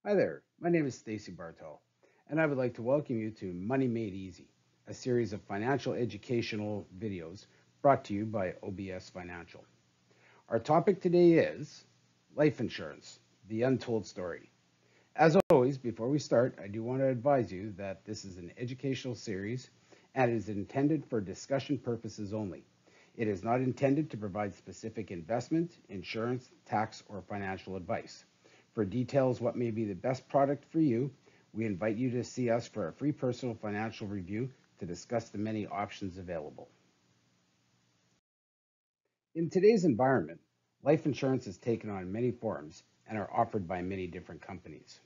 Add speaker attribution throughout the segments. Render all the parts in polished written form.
Speaker 1: Hi there, my name is Stacy Bartel, and I would like to welcome you to Money Made Easy, a series of financial educational videos brought to you by O.B.S. Financial. Our topic today is life insurance, the untold story. As always, before we start, I do want to advise you that this is an educational series and is intended for discussion purposes only. It is not intended to provide specific investment, insurance, tax, or financial advice. For details what may be the best product for you, we invite you to see us for a free personal financial review to discuss the many options available. In today's environment, life insurance has taken on many forms and are offered by many different companies.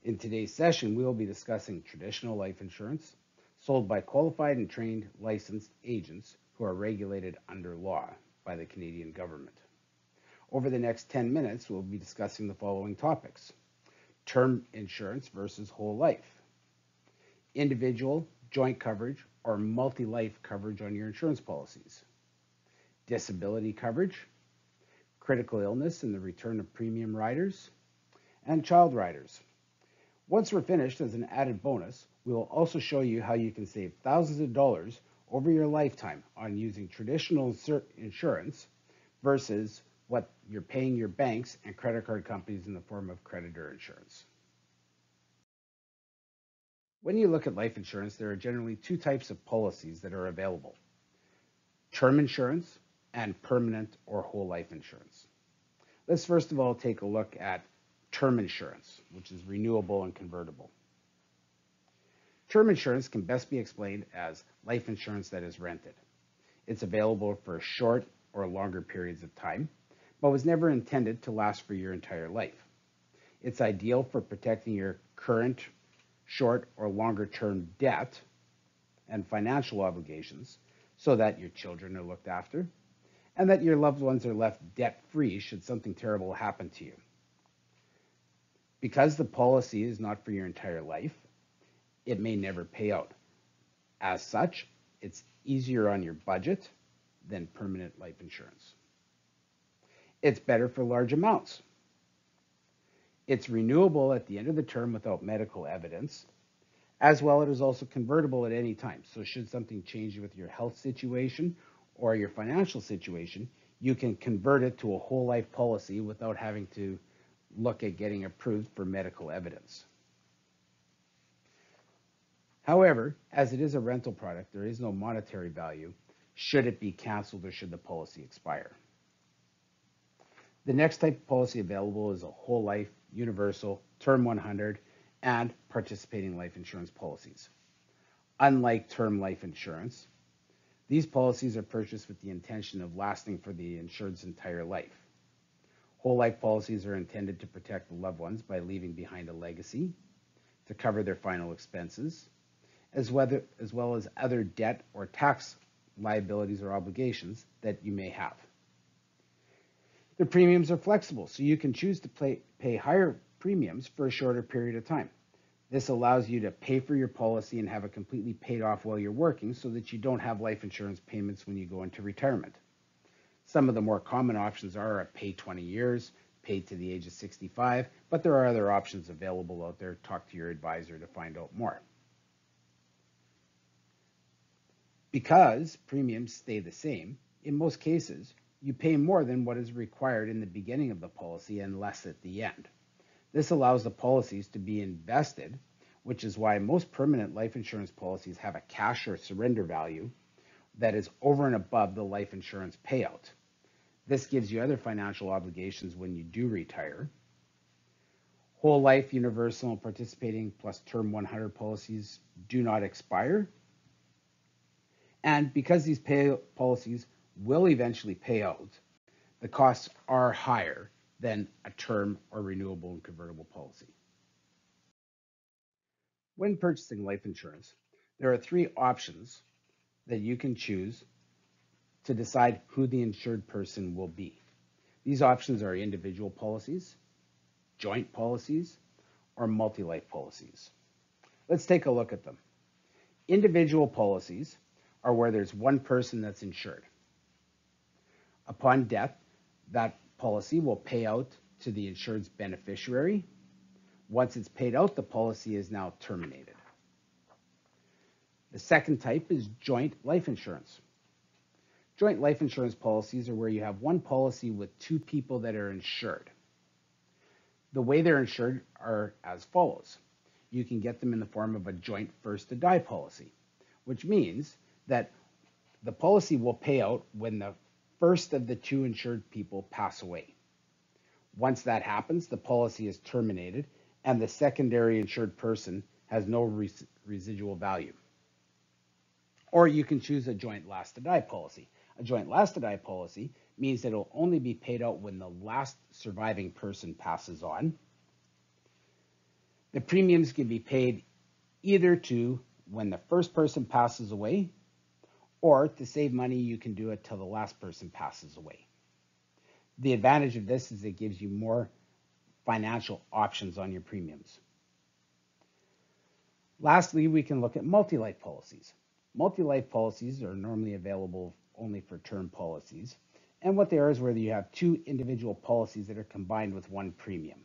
Speaker 1: In today's session, we will be discussing traditional life insurance sold by qualified and trained licensed agents who are regulated under law by the Canadian government. Over the next 10 minutes, we'll be discussing the following topics: term insurance versus whole life, individual, joint coverage, or multi-life coverage on your insurance policies, disability coverage, critical illness and the return of premium riders, and child riders. Once we're finished, as an added bonus, we will also show you how you can save thousands of dollars over your lifetime on using traditional insurance versus what you're paying your banks and credit card companies in the form of creditor insurance. When you look at life insurance, there are generally two types of policies that are available: term insurance and permanent or whole life insurance. Let's first of all take a look at term insurance, which is renewable and convertible. Term insurance can best be explained as life insurance that is rented. It's available for short or longer periods of time, but was never intended to last for your entire life. It's ideal for protecting your current, short, or longer term debt and financial obligations so that your children are looked after and that your loved ones are left debt free should something terrible happen to you. Because the policy is not for your entire life, it may never pay out. As such, it's easier on your budget than permanent life insurance. It's better for large amounts. It's renewable at the end of the term without medical evidence, as well as it is also convertible at any time. So should something change with your health situation or your financial situation, you can convert it to a whole life policy without having to look at getting approved for medical evidence. However, as it is a rental product, there is no monetary value should it be canceled or should the policy expire. The next type of policy available is a whole life, universal, term 100, and participating life insurance policies. Unlike term life insurance, these policies are purchased with the intention of lasting for the insured's entire life. Whole life policies are intended to protect the loved ones by leaving behind a legacy, to cover their final expenses, as well as other debt or tax liabilities or obligations that you may have. The premiums are flexible, so you can choose to pay higher premiums for a shorter period of time. This allows you to pay for your policy and have it completely paid off while you're working so that you don't have life insurance payments when you go into retirement. Some of the more common options are a pay 20 years, paid to the age of 65, but there are other options available out there. Talk to your advisor to find out more. Because premiums stay the same, in most cases, you pay more than what is required in the beginning of the policy and less at the end. This allows the policies to be invested, which is why most permanent life insurance policies have a cash or surrender value that is over and above the life insurance payout. This gives you other financial obligations when you do retire. Whole life, universal, and participating plus term 100 policies do not expire. And because these policies will eventually pay out, the costs are higher than a term or renewable and convertible policy. When purchasing life insurance, there are three options that you can choose to decide who the insured person will be. These options are individual policies, joint policies, or multi-life policies. Let's take a look at them. Individual policies are where there's one person that's insured. Upon death, that policy will pay out to the insured's beneficiary, Once it's paid out, the policy is now terminated. The second type is joint life insurance. Joint life insurance policies are where you have one policy with two people that are insured. The way they're insured are as follows. You can get them in the form of a joint first to die policy, which means that the policy will pay out when the first of the two insured people pass away. Once that happens, the policy is terminated and the secondary insured person has no residual value. Or you can choose a joint last to die policy. A joint last to die policy means that it'll only be paid out when the last surviving person passes on. The premiums can be paid either to when the first person passes away, or to save money, you can do it till the last person passes away. The advantage of this is it gives you more financial options on your premiums. Lastly, we can look at multi-life policies. Multi-life policies are normally available only for term policies. And what they are is where you have two individual policies that are combined with one premium.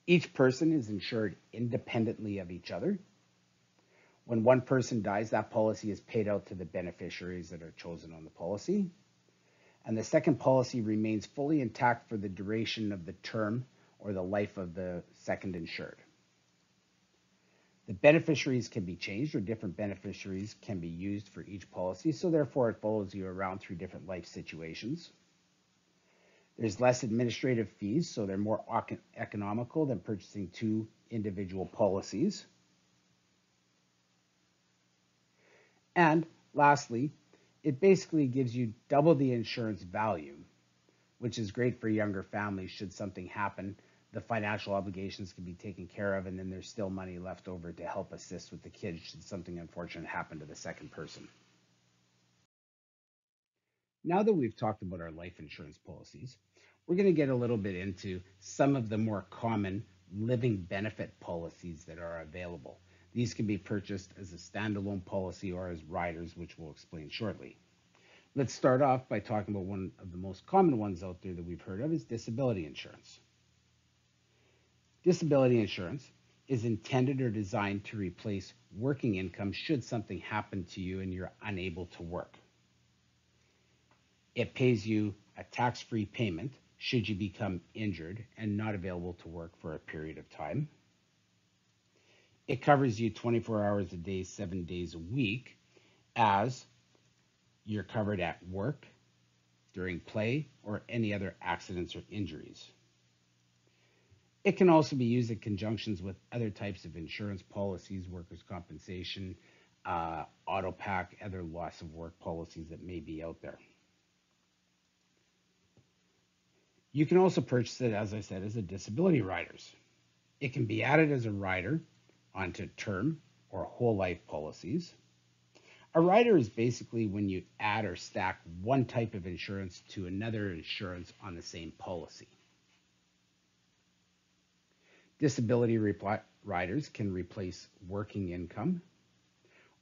Speaker 1: Each person is insured independently of each other. When one person dies, that policy is paid out to the beneficiaries that are chosen on the policy. And the second policy remains fully intact for the duration of the term or the life of the second insured. The beneficiaries can be changed, or different beneficiaries can be used for each policy, so therefore it follows you around through different life situations. There's less administrative fees, so they're more economical than purchasing two individual policies. And lastly, it basically gives you double the insurance value, which is great for younger families should something happen. The financial obligations can be taken care of, and then there's still money left over to help assist with the kids should something unfortunate happen to the second person. Now that we've talked about our life insurance policies, we're going to get a little bit into some of the more common living benefit policies that are available. These can be purchased as a standalone policy or as riders, which we'll explain shortly. Let's start off by talking about one of the most common ones out there that we've heard of is disability insurance. Disability insurance is intended or designed to replace working income should something happen to you and you're unable to work. It pays you a tax-free payment should you become injured and not available to work for a period of time. It covers you 24 hours a day, 7 days a week, as you're covered at work, during play, or any other accidents or injuries. It can also be used in conjunctions with other types of insurance policies, workers' compensation, auto pack, other loss of work policies that may be out there. You can also purchase it, as I said, as a disability riders. It can be added as a rider onto term or whole life policies. A rider is basically when you add or stack one type of insurance to another insurance on the same policy. Disability riders can replace working income,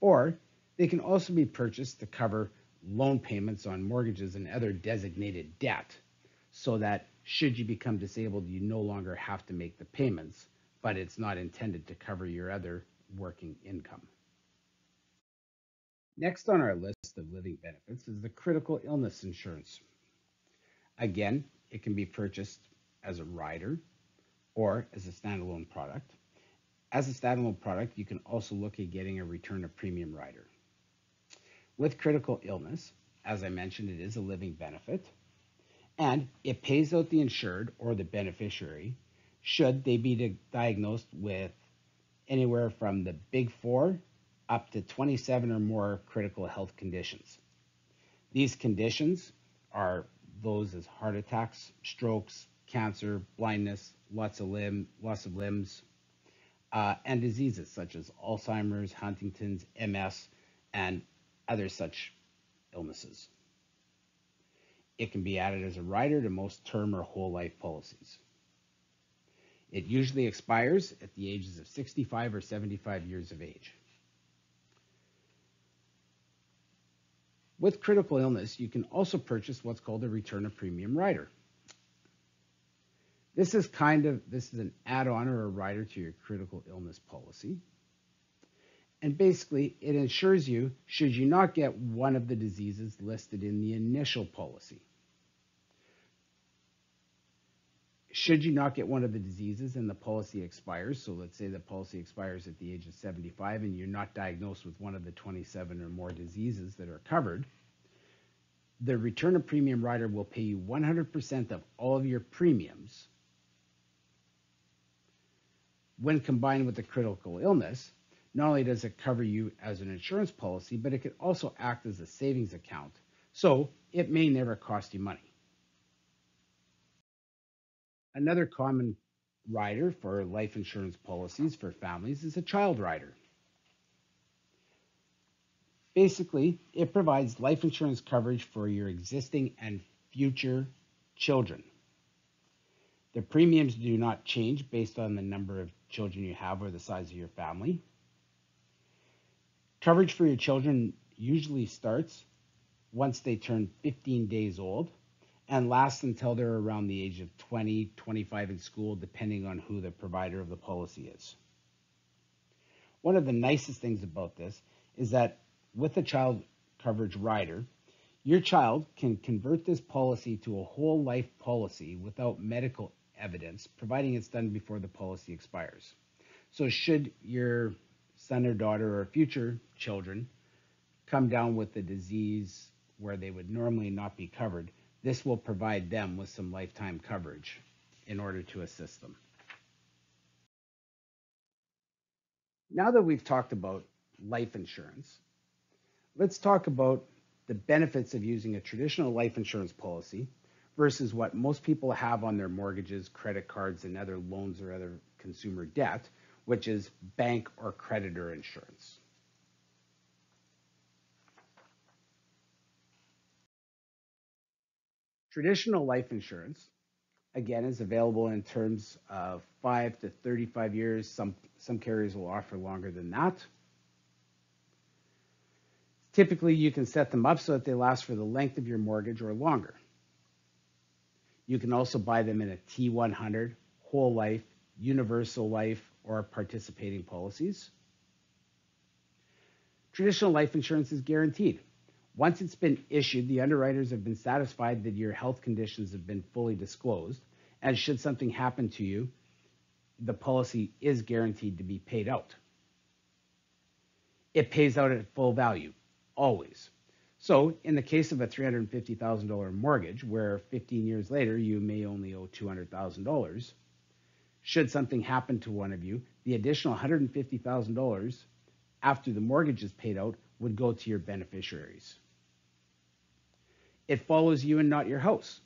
Speaker 1: or they can also be purchased to cover loan payments on mortgages and other designated debt, so that should you become disabled, you no longer have to make the payments, but it's not intended to cover your other working income. Next on our list of living benefits is the critical illness insurance. Again, it can be purchased as a rider or as a standalone product. As a standalone product, you can also look at getting a return of premium rider. With critical illness, as I mentioned, it is a living benefit, and it pays out the insured or the beneficiary should they be diagnosed with anywhere from the big four up to 27 or more critical health conditions. These conditions are those as heart attacks, strokes, cancer, blindness, loss of limbs, and diseases such as Alzheimer's, Huntington's, MS, and other such illnesses. It can be added as a rider to most term or whole life policies. It usually expires at the ages of 65 or 75 years of age. With critical illness, you can also purchase what's called a return of premium rider. This is an add-on or a rider to your critical illness policy. And basically, it insures you should you not get one of the diseases listed in the initial policy. Should you not get one of the diseases and the policy expires, so let's say the policy expires at the age of 75 and you're not diagnosed with one of the 27 or more diseases that are covered, the return of premium rider will pay you 100% of all of your premiums. When combined with the critical illness, not only does it cover you as an insurance policy, but it can also act as a savings account. So it may never cost you money. Another common rider for life insurance policies for families is a child rider. Basically, it provides life insurance coverage for your existing and future children. The premiums do not change based on the number of children you have or the size of your family. Coverage for your children usually starts once they turn 15 days old and lasts until they're around the age of 20, 25 in school, depending on who the provider of the policy is. One of the nicest things about this is that with a child coverage rider, your child can convert this policy to a whole life policy without medical evidence, providing it's done before the policy expires. So should your son or daughter or future children come down with a disease where they would normally not be covered, this will provide them with some lifetime coverage in order to assist them. Now that we've talked about life insurance, let's talk about the benefits of using a traditional life insurance policy versus what most people have on their mortgages, credit cards, and other loans or other consumer debt, which is bank or creditor insurance. Traditional life insurance, again, is available in terms of 5 to 35 years. Some carriers will offer longer than that. Typically, you can set them up so that they last for the length of your mortgage or longer. You can also buy them in a T100, whole life, universal life, or participating policies. Traditional life insurance is guaranteed. Once it's been issued, the underwriters have been satisfied that your health conditions have been fully disclosed, and should something happen to you, the policy is guaranteed to be paid out. It pays out at full value, always. So in the case of a $350,000 mortgage, where 15 years later you may only owe $200,000, should something happen to one of you, the additional $150,000 after the mortgage is paid out would go to your beneficiaries. It follows you and not your house.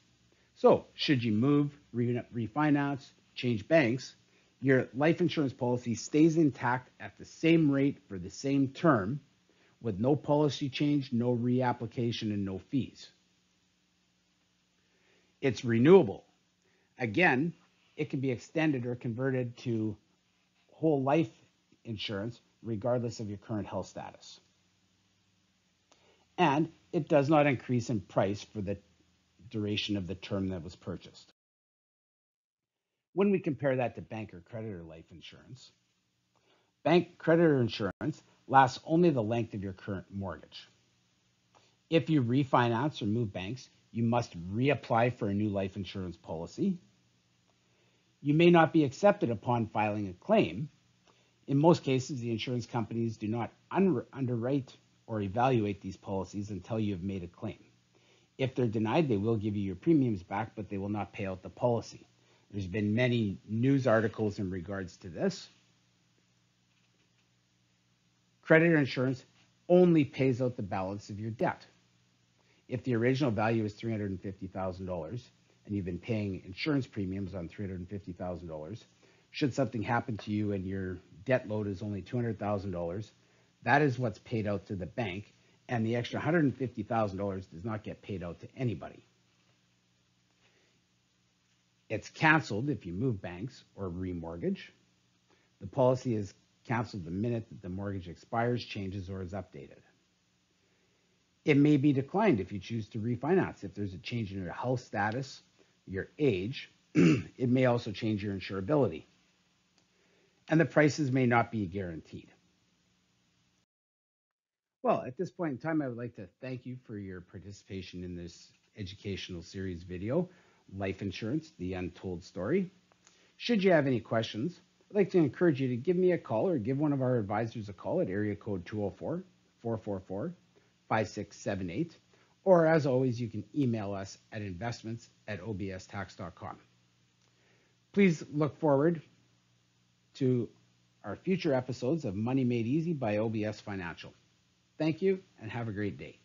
Speaker 1: So should you move, refinance, change banks, your life insurance policy stays intact at the same rate for the same term with no policy change, no reapplication, and no fees. It's renewable. Again, it can be extended or converted to whole life insurance regardless of your current health status. And it does not increase in price for the duration of the term that was purchased. When we compare that to bank or creditor life insurance, bank creditor insurance lasts only the length of your current mortgage. If you refinance or move banks, you must reapply for a new life insurance policy. You may not be accepted upon filing a claim. In most cases, the insurance companies do not underwrite or evaluate these policies until you have made a claim. If they're denied, they will give you your premiums back, but they will not pay out the policy. There's been many news articles in regards to this. Creditor insurance only pays out the balance of your debt. If the original value is $350,000 and you've been paying insurance premiums on $350,000, should something happen to you and your debt load is only $200,000, that is what's paid out to the bank, and the extra $150,000 does not get paid out to anybody. It's canceled if you move banks or remortgage. The policy is canceled the minute that the mortgage expires, changes, or is updated. It may be declined if you choose to refinance. If there's a change in your health status, your age, It may also change your insurability, and the prices may not be guaranteed. Well, at this point in time, I would like to thank you for your participation in this educational series video, Life Insurance, The Untold Story. Should you have any questions, I'd like to encourage you to give me a call or give one of our advisors a call at area code 204-444-5678. Or as always, you can email us at investments@obstax.com. Please look forward to our future episodes of Money Made Easy by O.B.S Financial. Thank you and have a great day.